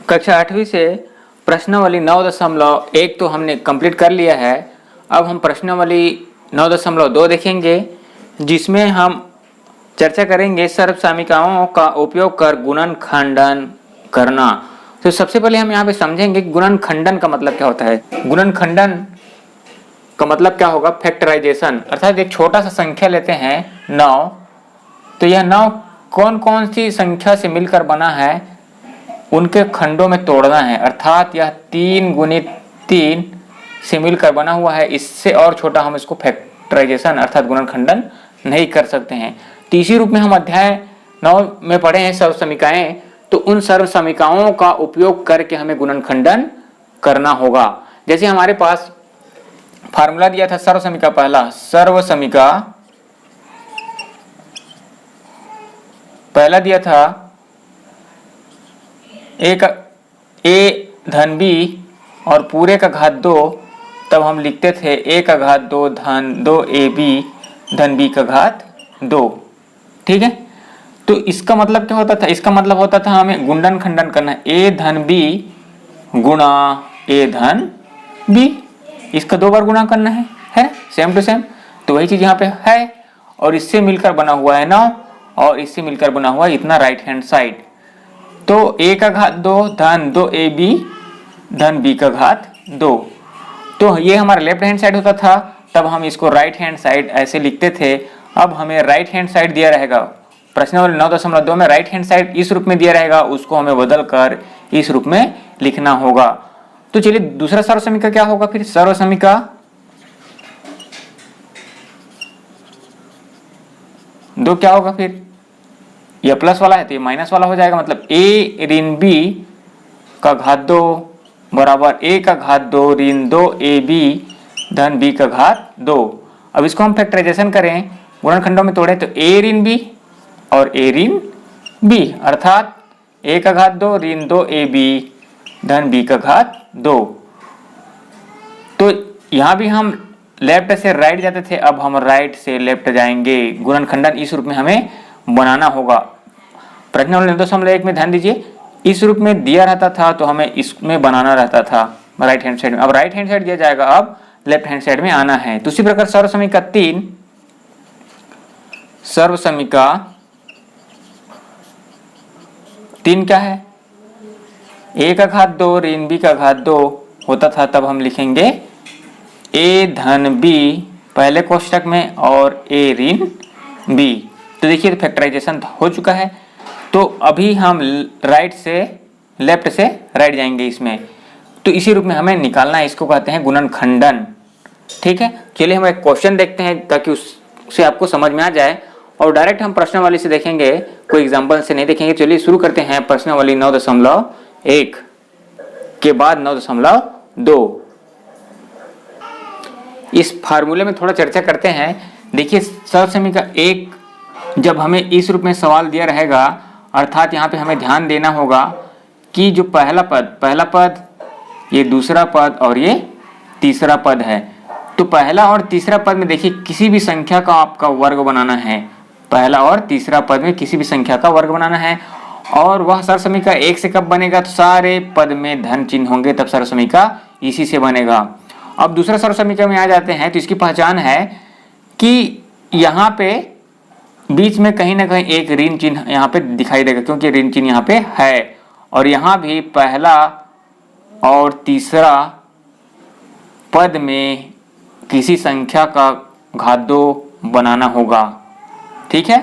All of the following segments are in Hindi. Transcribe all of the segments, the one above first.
कक्षा 8वीं से प्रश्नावली 9.1 तो हमने कंप्लीट कर लिया है। अब हम प्रश्नावली 9.2 देखेंगे, जिसमें हम चर्चा करेंगे सर्वसामिकाओं का उपयोग कर गुणन खंडन करना। तो सबसे पहले हम यहाँ पे समझेंगे गुणन खंडन का मतलब क्या होता है। गुणन खंडन का मतलब क्या होगा, फैक्टराइजेशन, अर्थात एक छोटा सा संख्या लेते हैं 9, तो यह 9 कौन कौन सी संख्या से मिलकर बना है उनके खंडों में तोड़ना है, अर्थात यह 3 गुणित 3 से मिलकर बना हुआ है। इससे और छोटा हम इसको फैक्टराइजेशन अर्थात गुणनखंडन नहीं कर सकते हैं। तीसरी रूप में हम अध्याय 9 में पढ़े हैं सर्वसमीकाएं, तो उन सर्वसमीकाओं का उपयोग करके हमें गुणनखंडन करना होगा। जैसे हमारे पास फार्मूला दिया था सर्वसमीका, पहला सर्वसमीका पहला दिया था ए धन बी और पूरे का घात 2, तब हम लिखते थे ए का घात 2 धन 2 ए बी धन बी का घात 2। ठीक है, तो इसका मतलब क्या होता था, इसका मतलब होता था हमें गुणन खंडन करना है, ए धन बी गुणा ए धन बी, इसका 2 बार गुणा करना है सेम टू सेम। तो वही चीज यहाँ पे है, और इससे मिलकर बना हुआ है 9 और इससे मिलकर बना हुआ है इतना राइट हैंड साइड। तो ए का घात 2 धन 2 ए बी धन बी का घात 2, तो ये हमारा लेफ्ट हैंड साइड होता था, तब हम इसको राइट हैंड साइड ऐसे लिखते थे। अब हमें राइट हैंड साइड दिया रहेगा प्रश्नावली 9.2 में, राइट हैंड साइड इस रूप में दिया रहेगा, उसको हमें बदल कर इस रूप में लिखना होगा। तो चलिए दूसरा सर्वसमीका क्या होगा फिर, सर्वसमीका दो क्या होगा फिर, यह प्लस वाला है तो ये माइनस वाला हो जाएगा, मतलब a ऋण b का घात 2 बराबर a का घात 2 ऋण 2 ए बी धन b का घात 2। अब इसको हम फैक्टराइजेशन करें, गुणनखंडों में तोड़े, तो a ऋण b और a ऋण b, अर्थात a का घात 2 ऋण 2 ए बी धन b का घात 2। तो यहाँ भी हम लेफ्ट से राइट जाते थे, अब हम राइट से लेफ्ट जाएंगे। गुणनखंडन इस रूप में हमें बनाना होगा। प्रश्नावली 9.1 में ध्यान दीजिए, इस रूप में दिया रहता था तो हमें इसमें बनाना रहता था राइट हैंड साइड में, अब राइट हैंड साइड दिया जाएगा, अब लेफ्ट हैंड साइड में आना है। दूसरी प्रकार सर्वसमीका 3, सर्वसमीका 3 क्या है, a का घात 2 ऋण b का घात 2 होता था, तब हम लिखेंगे a धन b पहले कोष्टक में और a ऋण b। तो देखिए फैक्टराइजेशन हो चुका है, तो अभी हम राइट से लेफ्ट से राइट जाएंगे इसमें, तो इसी रूप में हमें निकालना है, इसको कहते हैं गुणनखंडन। ठीक है, चलिए हम एक क्वेश्चन देखते हैं ताकि उससे आपको समझ में आ जाए, और डायरेक्ट हम प्रश्नावली से देखेंगे, कोई एग्जाम्पल से नहीं देखेंगे। चलिए शुरू करते हैं प्रश्नावली 9.1 के बाद 9.2। इस फार्मूले में थोड़ा चर्चा करते हैं। देखिए सर्वसमीका 1 जब हमें इस रूप में सवाल दिया रहेगा, अर्थात यहाँ पे हमें ध्यान देना होगा कि जो पहला पद, ये दूसरा पद और ये तीसरा पद है, तो पहला और तीसरा पद में देखिए किसी भी संख्या का आपका वर्ग बनाना है, पहला और तीसरा पद में किसी भी संख्या का वर्ग बनाना है, और वह सर्वसमीका 1 से कब बनेगा, तो सारे पद में धन चिन्ह होंगे, तब सर्वसमीका इसी से बनेगा। अब दूसरा सर्वसमीका में आ जाते हैं, तो इसकी पहचान है कि यहाँ पे बीच में कहीं ना कहीं एक ऋण चिन्ह यहाँ पे दिखाई देगा, क्योंकि ऋण चिन्ह यहाँ पे है, और यहाँ भी पहला और तीसरा पद में किसी संख्या का घात 2 बनाना होगा। ठीक है,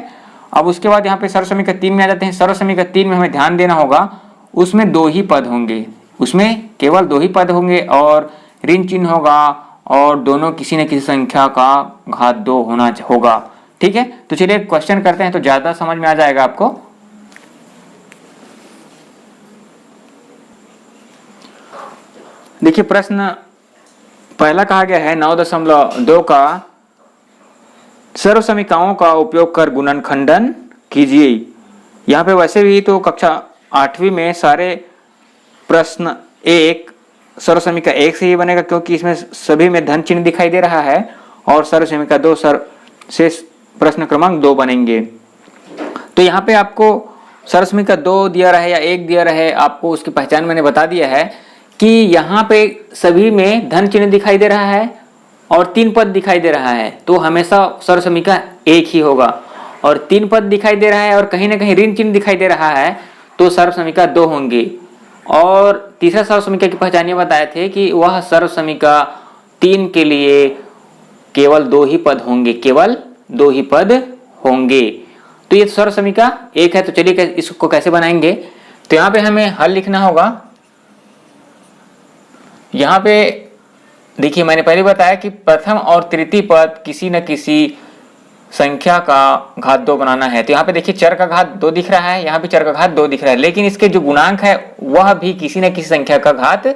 अब उसके बाद यहाँ पे सर्वसमीका 3 में आ जाते हैं। सर्वसमीका 3 में हमें ध्यान देना होगा, उसमें 2 ही पद होंगे, उसमें केवल 2 ही पद होंगे और ऋण चिन्ह होगा, और दोनों किसी न किसी संख्या का घात 2 होना होगा। ठीक है, तो चलिए क्वेश्चन करते हैं, तो ज्यादा समझ में आ जाएगा आपको। देखिए प्रश्न पहला कहा गया है 9.2 का, सर्वसमीकाओं का उपयोग कर गुणनखंडन कीजिए। यहाँ पे वैसे भी तो कक्षा 8वीं में सारे प्रश्न 1 सर्वसमीका 1 से ही बनेगा, क्योंकि इसमें सभी में धन चिन्ह दिखाई दे रहा है, और सर्वसमीका 2 से प्रश्न क्रमांक 2 बनेंगे। तो यहाँ पे आपको सर्वसमीका 2 दिया रहे या 1 दिया रहे, आपको उसकी पहचान मैंने बता दिया है कि यहाँ पे सभी में धन चिन्ह दिखाई दे रहा है और 3 पद दिखाई दे रहा है, तो हमेशा सर्वसमीका 1 ही होगा। और 3 पद दिखाई दे रहा है और कहीं ना कहीं ऋण चिन्ह दिखाई दे रहा है, तो सर्वसमीका 2 होंगी। और तीसरा सर्वसमीका की पहचान ये बताए थे कि वह सर्वसमीका 3 के लिए केवल 2 ही पद होंगे, केवल 2 ही पद होंगे। तो ये सर्वसमीका 1 है। तो चलिए इसको कैसे बनाएंगे। तो यहाँ पे हमें हल लिखना होगा। यहाँ पे देखिए मैंने पहले बताया कि प्रथम और तृतीय पद किसी न किसी संख्या का घात 2 बनाना है। तो यहाँ पे देखिए चर का घात 2 दिख रहा है, यहाँ पे चर का घात 2 दिख रहा है, लेकिन इसके जो गुणांक है वह भी किसी न किसी संख्या का घात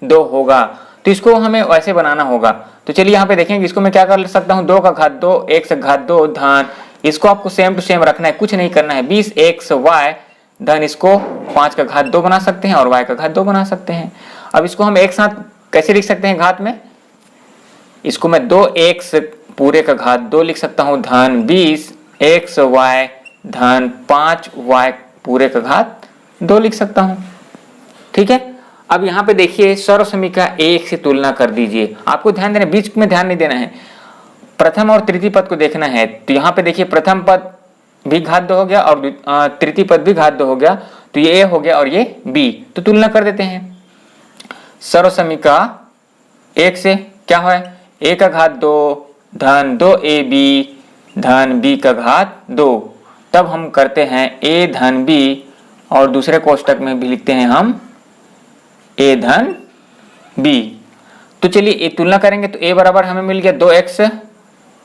2 होगा। तो इसको हमें वैसे बनाना होगा। तो चलिए यहाँ पे देखेंगे, इसको मैं क्या कर सकता हूँ, 2 का घात 2, x घात 2 धन, इसको आपको सेम टू सेम रखना है, कुछ नहीं करना है, 20xy धन, इसको 5 का घात 2 बना सकते हैं और y का घात 2 बना सकते हैं। अब इसको हम एक साथ कैसे लिख सकते हैं घात में, इसको मैं 2x पूरे का घात 2 लिख सकता हूँ धन 20xy धन 5y पूरे का घात 2 लिख सकता हूँ। ठीक है। अब यहाँ पे देखिए सर्वसमीका 1 से तुलना कर दीजिए। आपको ध्यान देना, बीच में ध्यान नहीं देना है, प्रथम और तृतीय पद को देखना है। तो यहाँ पे देखिए प्रथम पद भी घात 2 हो गया और तृतीय पद भी घात 2 हो गया, तो ये a हो गया और ये b। तो तुलना कर देते हैं। सर्वसमीका 1 से क्या है, a का घात 2 धन 2ab धन b का घात 2। तब हम करते हैं a धन b और दूसरे कोष्टक में भी लिखते हैं हम a धन b। तो चलिए a तुलना करेंगे तो a बराबर हमें मिल गया 2x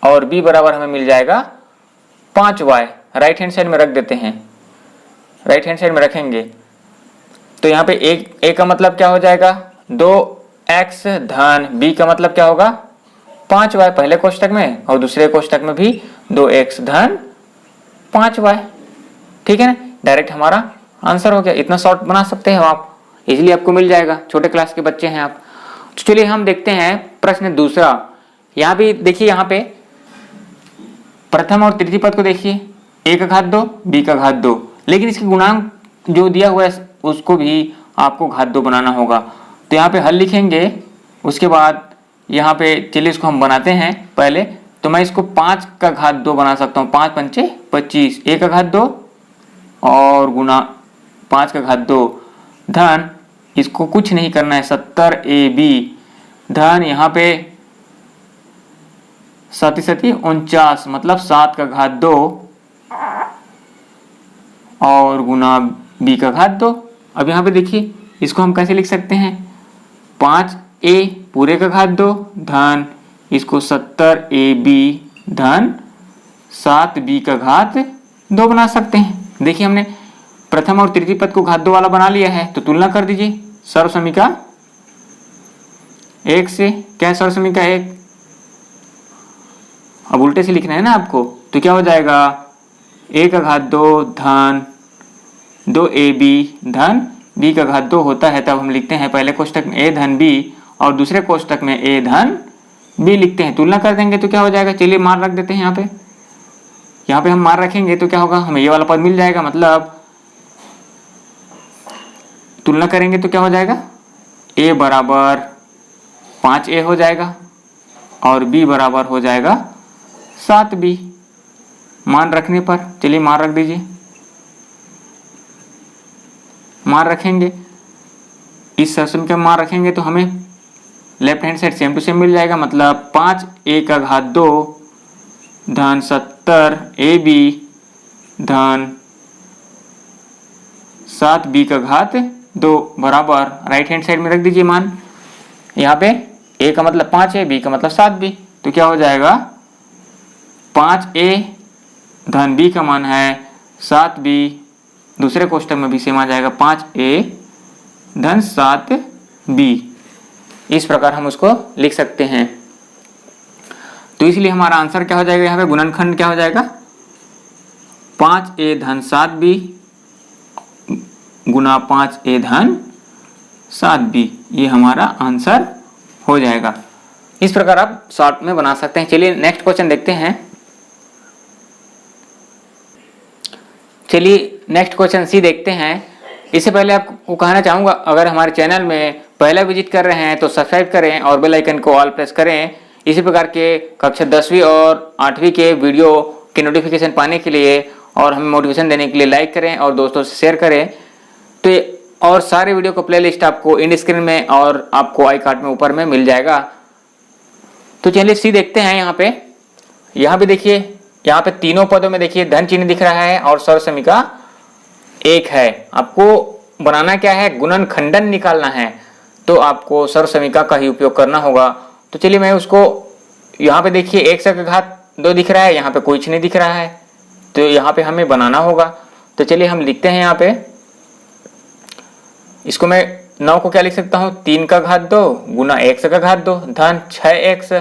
और b बराबर हमें मिल जाएगा 5y। राइट हैंड साइड में रख देते हैं, राइट हैंड साइड में रखेंगे तो यहाँ पे a का मतलब क्या हो जाएगा 2x धन b का मतलब क्या होगा 5y पहले कोष्टक में और दूसरे कोष्टक में भी 2x धन 5y। ठीक है ना, डायरेक्ट हमारा आंसर हो गया। इतना शॉर्ट बना सकते हैं आप, इजीली आपको मिल जाएगा, छोटे क्लास के बच्चे हैं आप। तो चलिए हम देखते हैं प्रश्न दूसरा। यहाँ भी देखिए, यहाँ पे प्रथम और तृतीय पद को देखिए, a का घात 2 b का घात 2, लेकिन इसके गुणांक जो दिया हुआ है उसको भी आपको घात 2 बनाना होगा। तो यहाँ पे हल लिखेंगे, उसके बाद यहाँ पे चलिए इसको हम बनाते हैं। पहले तो मैं इसको 5 का घात 2 बना सकता हूँ, 5 पंचे 25, a का घात 2 और गुना 5 का घात 2 धन, इसको कुछ नहीं करना है 70ab धन, यहाँ पे 7 49 मतलब 7 का घात 2 और गुना b का घात 2। अब यहाँ पे देखिए इसको हम कैसे लिख सकते हैं, 5a पूरे का घात 2 धन, इसको 70ab धन 7b का घात 2 बना सकते हैं। देखिए हमने प्रथम और तृतीय पद को घात 2 वाला बना लिया है। तो तुलना कर दीजिए सर्वसमीका 1 से। क्या है सर्वसमीका 1, अब उल्टे से लिखना है ना आपको, तो क्या हो जाएगा a का घात 2 धन 2ab धन b का घात 2 होता है। तब हम लिखते हैं पहले कोष्टक में a धन b और दूसरे कोष्टक में a धन b लिखते हैं। तुलना कर देंगे तो क्या हो जाएगा, चलिए मान रख देते हैं यहाँ पे हम मान रखेंगे तो क्या होगा, हमें ये वाला पद मिल जाएगा। मतलब तुलना करेंगे तो क्या हो जाएगा, a बराबर 5a हो जाएगा और b बराबर हो जाएगा 7b। मान रखने पर चलिए मान रख दीजिए, मान रखेंगे, इस सर्वसमीका में मान रखेंगे तो हमें left hand side same to same मिल जाएगा। मतलब 5a का घात 2 धन 70ab धन 7b का घात 2 बराबर, राइट हैंड साइड में रख दीजिए मान। यहाँ पे a का मतलब 5 है, b का मतलब 7b, तो क्या हो जाएगा 5a धन b का मान है 7b, दूसरे कोष्टक में भी सेम आ जाएगा 5a धन 7b। इस प्रकार हम उसको लिख सकते हैं। तो इसलिए हमारा आंसर क्या हो जाएगा, यहाँ पे गुणनखंड क्या हो जाएगा 5a धन 7b गुना 5a धन 7b, ये हमारा आंसर हो जाएगा। इस प्रकार आप शॉर्ट में बना सकते हैं। चलिए नेक्स्ट क्वेश्चन देखते हैं। चलिए नेक्स्ट क्वेश्चन सी देखते हैं। इससे पहले आपको कहना चाहूँगा, अगर हमारे चैनल में पहला विजिट कर रहे हैं तो सब्सक्राइब करें और बेल आइकन को ऑल प्रेस करें। इसी प्रकार के कक्षा 10वीं और 8वीं के वीडियो के नोटिफिकेशन पाने के लिए और हमें मोटिवेशन देने के लिए लाइक करें और दोस्तों से शेयर करें। तो और सारे वीडियो का प्लेलिस्ट आपको इन स्क्रीन में और आपको आई कार्ड में ऊपर में मिल जाएगा। तो चलिए सी देखते हैं। यहाँ पे देखिए, यहाँ पे तीनों पदों में देखिए धन चिन्ह दिख रहा है और सर्वसमिका 1 है। आपको बनाना क्या है, गुणनखंडन निकालना है, तो आपको सर्वसमिका का ही उपयोग करना होगा। तो चलिए मैं उसको, यहाँ पे देखिए 1 से का घात 2 दिख रहा है, यहाँ पे कुछ नहीं दिख रहा है, तो यहाँ पे हमें बनाना होगा। तो चलिए हम लिखते हैं यहाँ पे, इसको मैं 9 को क्या लिख सकता हूँ, 3 का घात 2 गुना 1 का घात 2 धन 6x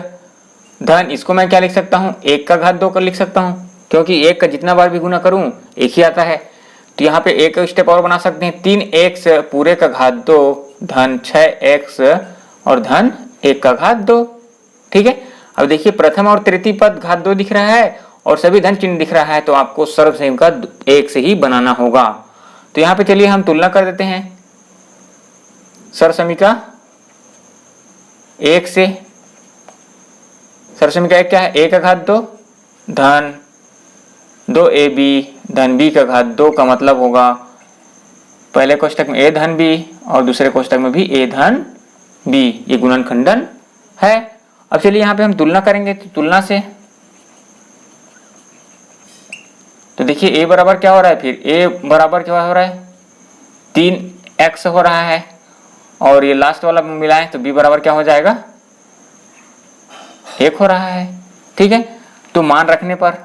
धन, इसको मैं क्या लिख सकता हूँ, 1 का घात 2 कर लिख सकता हूँ, क्योंकि 1 का जितना बार भी गुना करूँ 1 ही आता है। तो यहाँ पे एक स्टेप और बना सकते हैं, 3x पूरे का घात 2 धन 6x और धन 1 का घात 2। ठीक है, अब देखिए प्रथम और तृतीय पद घात 2 दिख रहा है और सभी धन चिन्ह दिख रहा है, तो आपको सर्वसमिका 1 से ही बनाना होगा। तो यहाँ पे चलिए हम तुलना कर देते हैं सर्वसमिका 1 से। सर्वसमिका 1 क्या है, 1 का घात 2 धन 2ab धन b का घात 2 का मतलब होगा पहले कोष्टक में a धन b और दूसरे कोष्टक में भी a धन b। ये गुणनखंडन है। अब चलिए यहाँ पे हम तुलना करेंगे, तो तुलना से तो देखिए a बराबर क्या हो रहा है, फिर a बराबर क्या हो रहा है, 3x हो रहा है, और ये लास्ट वाला मिलाएं तो b बराबर क्या हो जाएगा, 1 हो रहा है। ठीक है, तो मान रखने पर,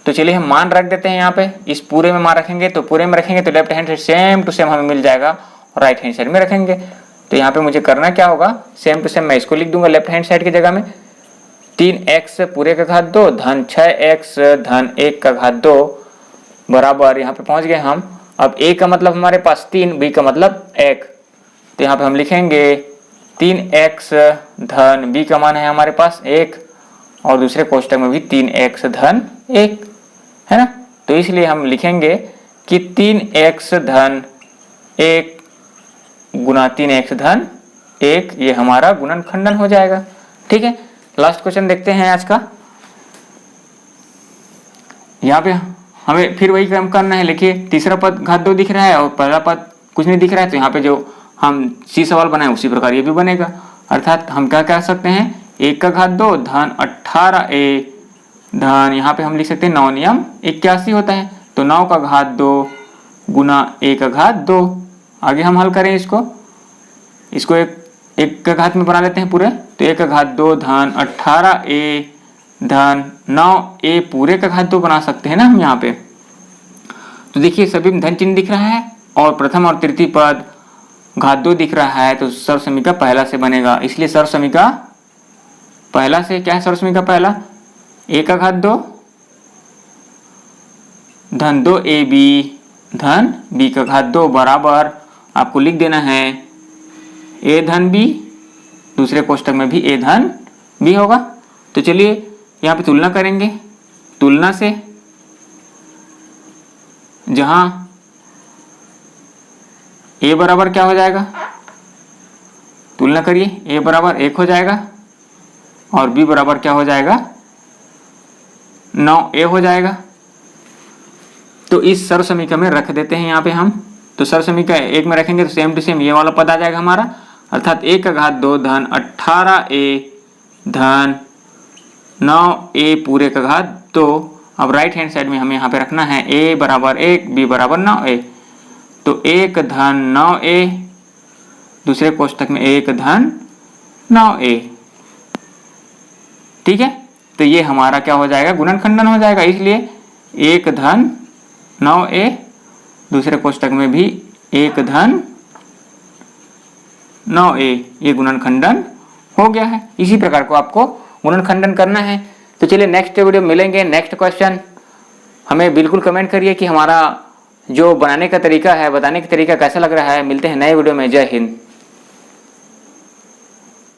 तो चलिए हम मान रख देते हैं यहाँ पे, इस पूरे में मान रखेंगे, तो पूरे में रखेंगे तो left hand side same to same हमें मिल जाएगा, और राइट हैंड साइड में रखेंगे तो यहाँ पे मुझे करना क्या होगा, सेम टू सेम मैं इसको लिख दूंगा लेफ्ट हैंड साइड की जगह में, 3x पूरे का घात 2 धन 6x धन 1 का घात 2 बराबर, यहाँ पे पहुंच गए हम। अब a का मतलब हमारे पास 3, b का मतलब 1, तो यहाँ पे हम लिखेंगे 3x धन b का मान है हमारे पास 1 और दूसरे कोष्टक में भी 3x धन 1 है ना, तो इसलिए हम लिखेंगे कि 3x धन 1 गुना 3x धन 1, ये हमारा गुणनखंडन हो जाएगा। ठीक है, लास्ट क्वेश्चन देखते हैं आज का। यहाँ पे हमें फिर वही काम करना है। देखिए तीसरा पद घात 2 दिख रहा है और पहला पद कुछ नहीं दिख रहा है, तो यहाँ पे जो हम सी सवाल बनाए उसी प्रकार ये भी बनेगा। अर्थात हम क्या कह सकते हैं, 1 का घात 2 धन 18a धन, यहाँ पे हम लिख सकते हैं 9 नियम 81 होता है, तो 9 का घात 2 गुना 1 का घात 2। आगे हम हल करें इसको एक का घात में बना लेते हैं पूरे, तो 1 का घात 2 धन 18a धन 9a पूरे का घात 2 बना सकते हैं ना हम यहाँ पे। तो देखिए सभी में धन चिन्ह दिख रहा है और प्रथम और तृतीय पद घात 2 दिख रहा है, तो सर्वसमिका पहला से बनेगा, इसलिए सर्वसमिका पहला से क्या है, सर्वसमिका पहला 1 का घात 2 धन 2ab धन b का घात 2 बराबर, आपको लिख देना है a धन b, दूसरे कोष्टक में भी a धन b होगा। तो चलिए यहाँ पे तुलना करेंगे, तुलना से जहां a बराबर क्या हो जाएगा, तुलना करिए, a बराबर 1 हो जाएगा और b बराबर क्या हो जाएगा, 9a हो जाएगा। तो इस सर्वसमिका में रख देते हैं यहाँ पे हम, तो सर्वसमिका 1 में रखेंगे तो सेम टू सेम ये वाला पद आ जाएगा हमारा, अर्थात 1 का घात 2 धन 18a धन 9a पूरे का घात 2। अब राइट हैंड साइड में हमें यहाँ पे रखना है a बराबर 1 b बराबर 9a, तो 1 धन 9a दूसरे कोष्टक में 1 धन 9a। ठीक है, तो ये हमारा क्या हो जाएगा, गुणनखंडन हो जाएगा, इसलिए 1 धन 9a दूसरे कोष्टक में भी 1 धन 9a, ये गुणनखंडन हो गया है। इसी प्रकार को आपको गुणनखंडन करना है। तो चलिए नेक्स्ट वीडियो मिलेंगे, नेक्स्ट क्वेश्चन। हमें बिल्कुल कमेंट करिए कि हमारा जो बनाने का तरीका है, बताने का तरीका कैसा लग रहा है। मिलते हैं नए वीडियो में। जय हिंद।